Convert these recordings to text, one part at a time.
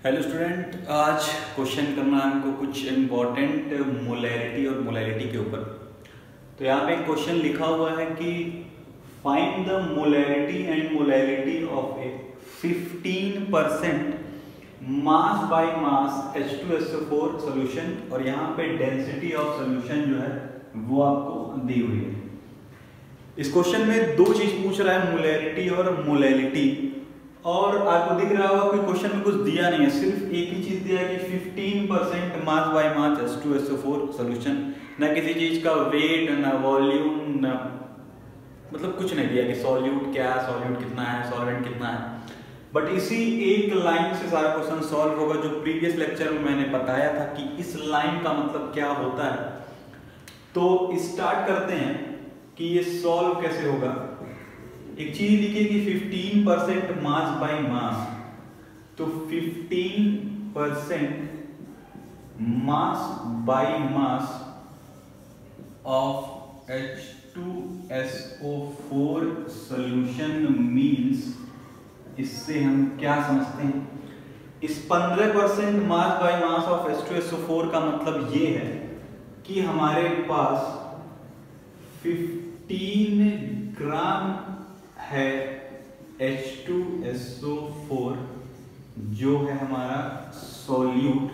Hello student, आज question करना है हमको कुछ इम्पोर्टेंट मोलैरिटी और मोलैलिटी के ऊपर। तो यहाँ पे एक क्वेश्चन लिखा हुआ है कि find the molarity and molality of A 15% mass by mass H2SO4 solution, और यहाँ पे डेंसिटी ऑफ सोल्यूशन जो है वो आपको दी हुई है। इस क्वेश्चन में दो चीज पूछ रहा है, मोलैरिटी और मोलैलिटी, और आपको दिख रहा होगा कोई क्वेश्चन में कुछ दिया नहीं है, सिर्फ एक ही चीज दिया है कि 15% mass by mass H2SO4 solution. ना किसी चीज का वेट, ना वॉल्यूम, ना मतलब कुछ नहीं दिया कि सॉल्यूट क्या है, सॉल्यूट कितना है, सॉल्वेंट कितना है। बट इसी एक लाइन से सारा क्वेश्चन सॉल्व होगा, जो प्रीवियस लेक्चर में मैंने बताया था कि इस लाइन का मतलब क्या होता है। तो स्टार्ट करते हैं कि ये सॉल्व कैसे होगा। एक चीज लिखिए कि 15% मास बाय मास, तो 15% mass by mass of H2SO4 solution means, इससे हम क्या समझते हैं, इस 15% mass by mass of H2SO4 का मतलब ये है कि हमारे पास 15 ग्राम है H2SO4 जो है हमारा सॉल्यूट।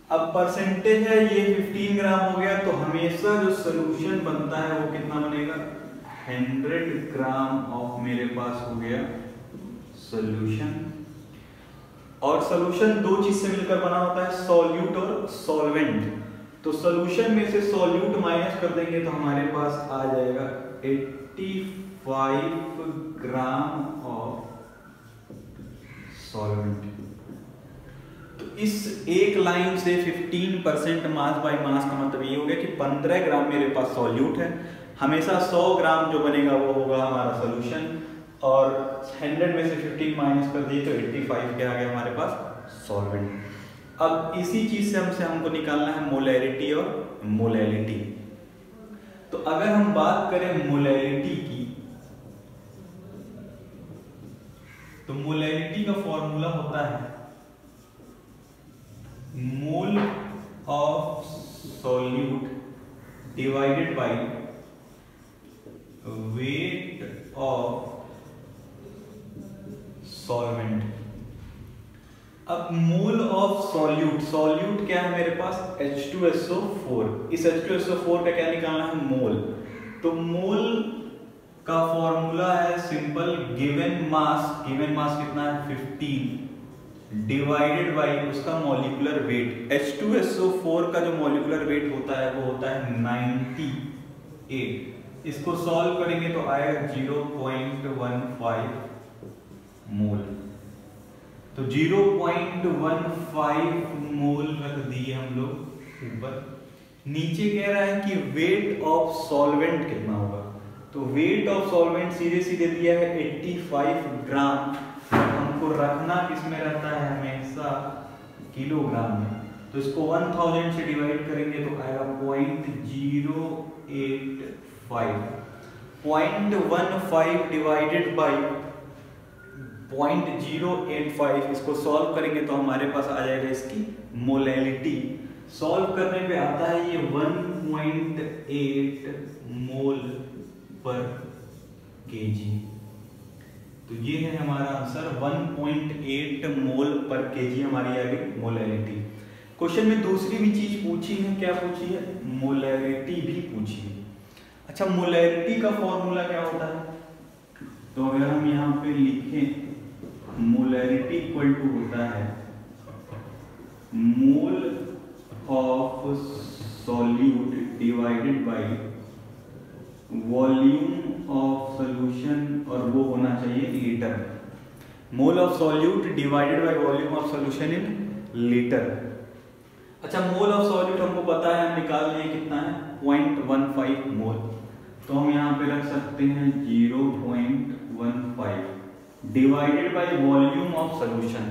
अब परसेंटेज है ये 15 ग्राम हो गया, तो हमेशा जो सोल्यूशन बनता है वो कितना बनेगा, 100 ग्राम ऑफ मेरे पास हो गया सोल्यूशन। और सोल्यूशन दो चीज से मिलकर बना होता है, सॉल्यूट और सॉल्वेंट। तो सोल्यूशन में से सॉल्यूट माइनस कर देंगे तो हमारे पास आ जाएगा 85 ग्राम ऑफ सॉल्वेंट। तो इस एक लाइन से 15% मास बाय मास का मतलब ये हो गया कि 15 ग्राम मेरे पास सॉल्यूट है, हमेशा 100 ग्राम जो बनेगा वो होगा हमारा सॉल्यूशन, और 100 में से 15 माइनस कर दिए तो 85 के आ गया हमारे पास सॉल्वेंट। अब इसी चीज से हमको निकालना है मोलैरिटी और मोलैलिटी। तो अगर हम बात करें मोलैलिटी की, तो मोलैलिटी का फॉर्मूला होता है mole of solute divided by weight of solvent. अब मोल ऑफ सॉल्यूट, सॉल्यूट क्या है मेरे पास, H2SO4। इस H2SO4 का क्या निकालना है, मोल। तो मोल का फॉर्मूला है simple, given mass, given mass कितना है 15 डिवाइडेड बाय उसका मॉलिक्यूलर वेट। H2SO4 का जो मॉलिक्यूलर वेट होता है वो होता है 98। इसको सॉल्व करेंगे तो आएगा 0.15 मोल। तो 0.15 मोल रख दिए हम लोग ऊपर। नीचे कह रहा है कि वेट ऑफ सॉल्वेंट कितना होगा, तो वेट ऑफ सॉल्वेंट सीधे सीधे दिया है 85 ग्राम। हमको रखना किसमें रहता है, हमेशा किलोग्राम में। तो इसको 1000 से डिवाइड करेंगे तो आएगा 0.085। 0.15 डिवाइडेड बाई 0.085, इसको सॉल्व करेंगे तो हमारे पास आ जाएगा इसकी मोलैलिटी। सॉल्व करने पे आता है ये 1.8 मोल पर केजी। तो ये है हमारा आंसर, 1.8 मोल पर केजी हमारी आ गई मोलैलिटी। क्वेश्चन में दूसरी भी चीज पूछी है, क्या पूछी है, मोलैरिटी भी पूछी है। अच्छा, मोलैरिटी का फॉर्मूला क्या होता है, तो अगर हम यहाँ पे लिखें मोलैरिटी इक्वल टू होता है mole of solute divided by volume of solution, और वो होना चाहिए litre. Mole of solute divided by volume of solution in litre. अच्छा, मोल ऑफ सॉल्यूट हमको पता है, हम निकाल लें कितना है 0.15 मोल। तो हम यहाँ पे रख सकते हैं 0.15 divided by volume of solution.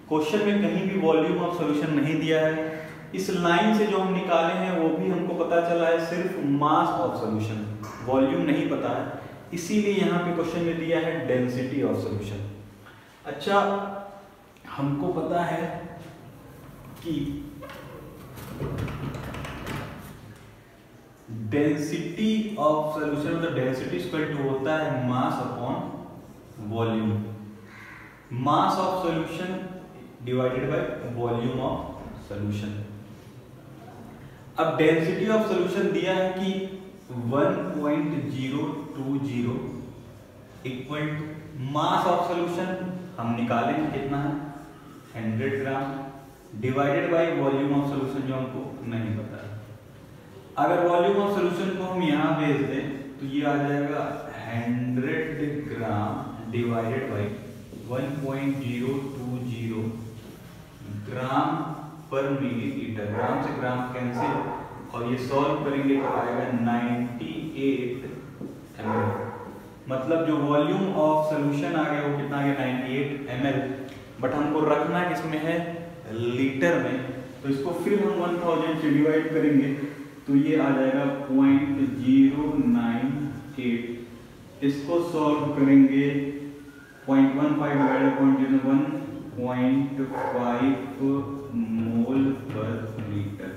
Question में कहीं भी वॉल्यूम ऑफ सॉल्यूशन नहीं दिया है। इस लाइन से जो हम निकाले हैं वो भी हमको पता चला है सिर्फ मास ऑफ सॉल्यूशन, वॉल्यूम नहीं पता है, इसीलिए यहाँ पे क्वेश्चन में दिया है डेंसिटी ऑफ सॉल्यूशन। अच्छा, हमको पता है कि डेंसिटी ऑफ सॉल्यूशन मतलब डेंसिटी इक्वल टू होता है mass upon volume, mass of solution divided by volume of solution. अब डेंसिटी ऑफ सॉल्यूशन दिया है कि 1.020 equal to mass of solution हम निकालेंगे कितना है 100 gram divided by volume of solution जो हमको नहीं पता है। अगर वॉल्यूम ऑफ सॉल्यूशन को हम यहाँ भेज दें तो ये आ जाएगा 100 ग्राम डिवाइडेड बाय 1.020 ग्राम पर मिलीलीटर। ग्राम से ग्राम कैंसिल और ये सॉल्व करेंगे तो आएगा 98 ml। मतलब जो वॉल्यूम ऑफ सॉल्यूशन आ गया वो कितना आ गया 98 ml, बट हमको रखना किसमें है लीटर में। तो इसको फिर हम 1000 से डिवाइड करेंगे तो ये आ जाएगा 0.098। इसको सॉल्व करेंगे 0.15 डिवाइडेड 0.01 मोल पर लीटर।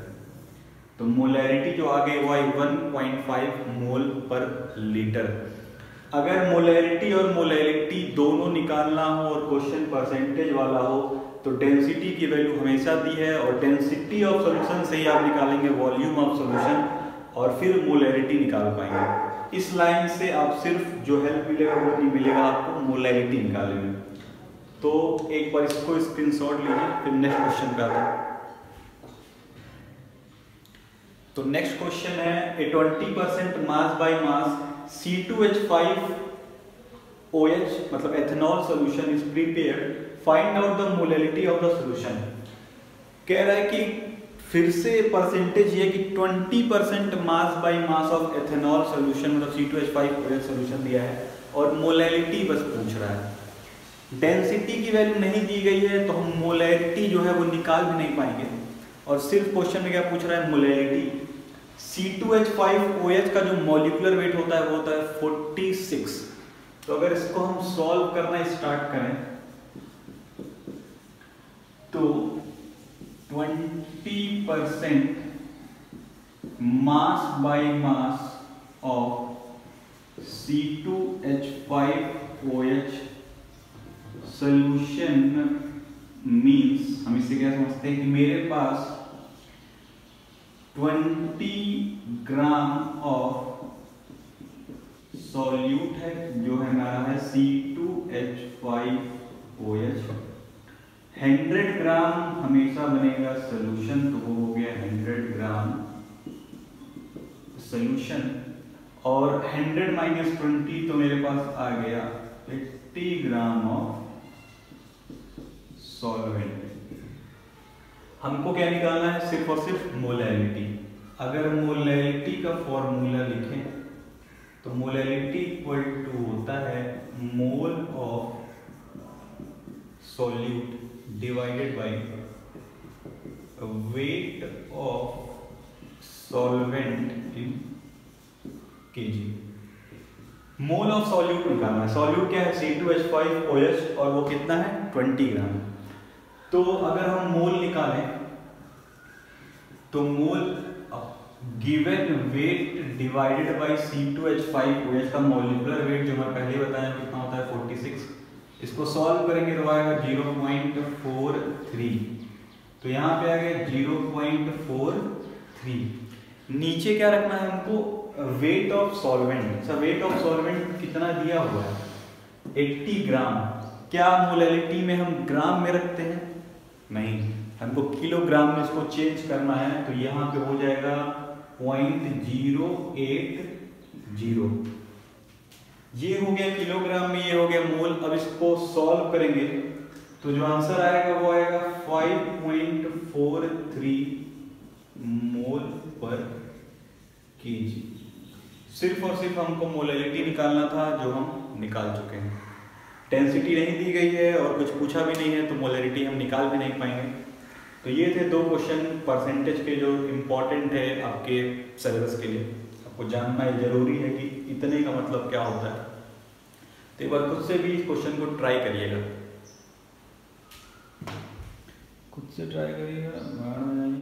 तो मोलैरिटी जो आ गई वो आई 1.5 मोल पर लीटर। अगर मोलैरिटी और मोलैरिटी दोनों निकालना हो और क्वेश्चन परसेंटेज वाला हो तो डेंसिटी की वैल्यू हमेशा दी है और डेंसिटी ऑफ सॉल्यूशन से ही आप निकालेंगे वॉल्यूम ऑफ सॉल्यूशन और फिर मोलैरिटी निकाल पाएंगे। इस लाइन से आप सिर्फ जो हेल्प मिलेगा वो नहीं मिलेगा आपको मोलैरिटी निकालने में। तो एक बार इसको स्क्रीनशॉट लीजिए, फिर नेक्स्ट क्वेश्चन पे आते हैं। तो नेक्स्ट क्वेश्चन है ए 20% मास बाय मास C2H5OH मतलब ethanol solution is prepared, find out the molarity of the solution. कह रहा है कि फिर से परसेंटेज ये कि 20% mass by mass of ethanol solution मतलब C2H5OH सॉल्यूशन दिया है और मोलैरिटी बस पूछ रहा है। डेंसिटी की वैल्यू नहीं दी गई है तो हम मोलैरिटी जो है वो निकाल भी नहीं पाएंगे। और सिर्फ क्वेश्चन में क्या पूछ रहा है मोलैरिटी। C2H5OH का जो मॉलिक्यूलर वेट होता है वो होता है 46। तो अगर इसको हम सॉल्व करना स्टार्ट करें तो 20% mass by mass of C2H5OH solution means हम इससे क्या समझते हैं कि मेरे पास 20 ग्राम ऑफ सॉल्यूट है जो है हमारा है C2H5OH। 100 ग्राम हमेशा बनेगा सॉल्यूशन तो वो हो गया 100 ग्राम सॉल्यूशन और 100 माइनस 20 तो मेरे पास आ गया 80 ग्राम ऑफ सॉल्वेंट। हमको क्या निकालना है सिर्फ और सिर्फ मोलैरिटी। अगर मोलैरिटी का फॉर्मूला लिखें तो मोलैरिटी इक्वल टू होता है mole of solute divided by weight of solvent in KG. Mole of solute निकालना है। सॉल्यूट क्या है C2H5OH और वो कितना है 20 ग्राम। तो अगर हम मोल निकालें तो mole given weight divided by C2H5OH का मॉलिक्यूलर वेट जो मैं पहले बताया कितना होता है 46। इसको सॉल्व करेंगे तो आएगा 0.43। तो यहाँ पे आ गया 0.43। नीचे क्या रखना है हमको वेट ऑफ सॉल्वेंट। अच्छा वेट ऑफ सॉल्वेंट कितना दिया हुआ है 80 ग्राम। क्या मोलैरिटी में हम ग्राम में रखते हैं नहीं, हमको किलोग्राम में इसको चेंज करना है। तो यहाँ पे हो जाएगा 0.080। ये हो गया किलोग्राम में, ये हो गया मोल। अब इसको सॉल्व करेंगे तो जो आंसर आएगा वो आएगा 5.43 मोल पर केजी। सिर्फ और सिर्फ हमको मोलैरिटी निकालना था जो हम निकाल चुके हैं। डेंसिटी नहीं दी गई है और कुछ पूछा भी नहीं है तो मोलैरिटी हम निकाल भी नहीं पाएंगे। तो ये थे दो क्वेश्चन परसेंटेज के जो इम्पोर्टेंट है आपके सिलेबस के लिए। आपको जानना जरूरी है कि इतने का मतलब क्या होता है। तो एक बार खुद से भी इस क्वेश्चन को ट्राई करिएगा। खुद से ट्राई करिएगा, बाहर में जाइए।